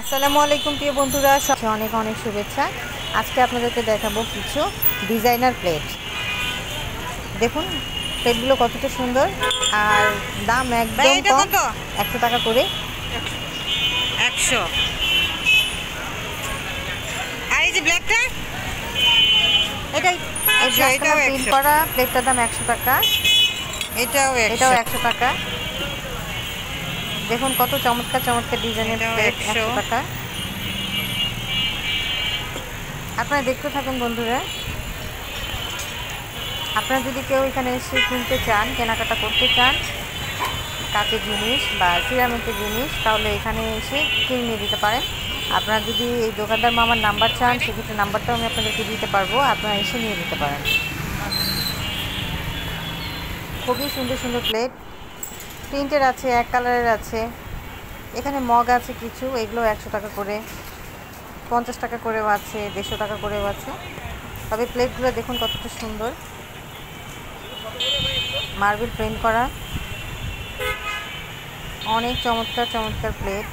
আসসালামু আলাইকুম প্রিয় বন্ধুরা, অনেক অনেক শুভেচ্ছা। আজকে আপনাদেরকে দেখাবো কিছু ডিজাইনার প্লেট। দেখুন প্লেটগুলো কতটা সুন্দর, আর দাম একদম কম, 100 টাকা করে। 100। আর এই যে ব্ল্যাকটা, এটাই প্রিন্ট করা প্লেটটার দাম 100 টাকা। এটাও 100 টাকা। দেখুন কত চমৎকার চমৎকার ডিজাইনের প্লেট, 100 টাকা। আপনারা দেখতে থাকুন বন্ধুরা। আপনারা যদি কেউ এখানে এসে কিনতে চান, কেনাকাটা করতে চান কাঁচের জিনিস বা সিরামিকের জিনিস, তাহলে এখানে এসে কিনে নিয়ে দিতে পারেন। আপনারা যদি এই দোকানদার মামার নাম্বার চান, সেক্ষেত্রে নাম্বারটাও আমি আপনাদেরকে দিতে পারবো, আপনারা এসে নিয়ে নিতে পারেন। খুবই সুন্দর সুন্দর প্লেট, প্রিন্টের আছে, এক কালারের আছে। এখানে মগ আছে কিছু, এগুলো 100 টাকা করে, 50 টাকা করেও আছে, 150 টাকা করেও আছে। তবে প্লেটগুলো দেখুন কতটা সুন্দর, মার্বেল প্রিন্ট করা, অনেক চমৎকার চমৎকার প্লেট।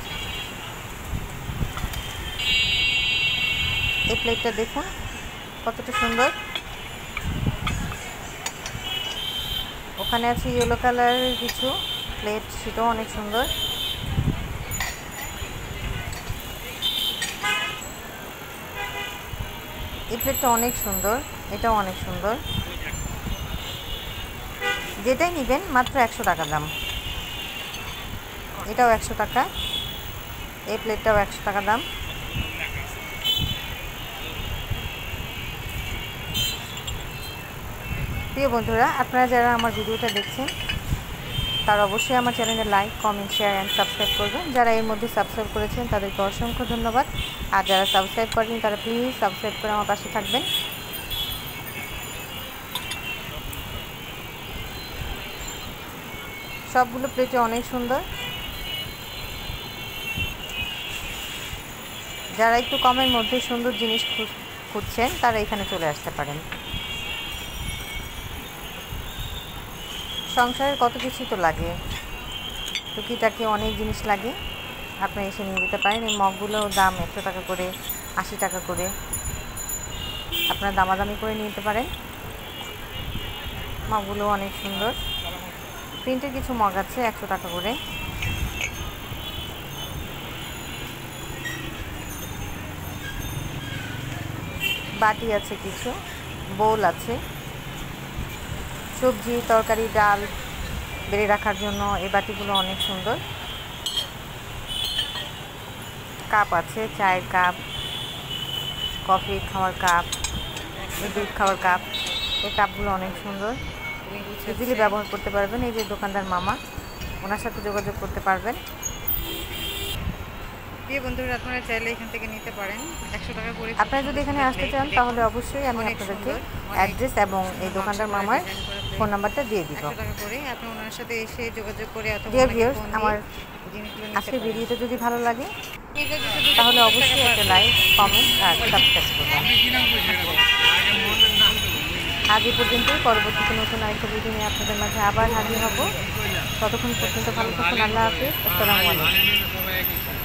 এই প্লেটটা দেখুন কতটা সুন্দর। ওখানে আছে ইয়েলো কালারের কিছু প্লেট, সেটাও অনেক সুন্দর। এই প্লেটটা অনেক সুন্দর, এটাও অনেক সুন্দর। যেটাই নেবেন মাত্র 100 টাকা দাম। এটাও 100 টাকা, এই প্লেটটাও 100 টাকা দাম। প্রিয় বন্ধুরা, আপনারা যারা আমার ভিডিওটা দেখছেন তারা অবশ্যই আমার চ্যানেলে like, comment, share and subscribe করবেন। যারা এর মধ্যে সাবস্ক্রাইব করেছেন তাদেরকে অসংখ্য ধন্যবাদ। আর যারা সাবস্ক্রাইব করেন তারা প্লিজ সাবস্ক্রাইব করে আমার পাশে থাকবেন। সবগুলো প্লেটে অনেক সুন্দর। যারা একটু কমের মধ্যে সুন্দর জিনিস খুঁজছেন তারা এখানে চলে আসতে পারেন। সংসারের কত কিছু তো লাগে, টুকিটাকি অনেক জিনিস লাগে, আপনি এসে নিয়ে যেতে পারেন। এই মগগুলোর দাম 100 টাকা করে, 80 টাকা করে, আপনারা দামাদামি করে নিতে পারেন। মগগুলো অনেক সুন্দর, প্রিন্টের কিছু মগ আছে 100 টাকা করে। বাটি আছে কিছু, বোল আছে, সবজি তরকারি ডাল বেড়ে রাখার জন্য এই বাটিগুলো অনেক সুন্দর। কাপ আছে, চায়ের কাপ, কফি খাওয়ার কাপ, দুধ খাওয়ার কাপ। এই কাপগুলো অনেক সুন্দর, ইজিলি ব্যবহার করতে পারবেন। এই যে দোকানদার মামা, ওনার সাথে যোগাযোগ করতে পারবেন। প্রিয় বন্ধুরা, আপনারা চাইলে এখান থেকে নিতে পারেন 100 টাকা করে। আপনারা যদি এখানে আসতে চান তাহলে অবশ্যই আমি আপনাদেরকে অ্যাড্রেস এবং এই দোকানদার মামার ফোন নাম্বারটা দিয়ে দিব। 100 টাকা করে আপনি ওনার সাথে এসে যোগাযোগ করে অথবা ডিয়ার ভিউয়ার্স, আমার আজকের ভিডিওটা যদি ভালো লাগে তাহলে অবশ্যই একটা লাইক, কমেন্ট আর সাবস্ক্রাইব করবেন। আজ এই পর্যন্তই। পরবর্তীতে নতুন আরেকটা ভিডিও নিয়ে আপনাদের মাঝে আবার হাজির হব। ততক্ষণ পর্যন্ত ভালো থাকুন। আল্লাহ হাফিজ। আসসালামু আলাইকুম।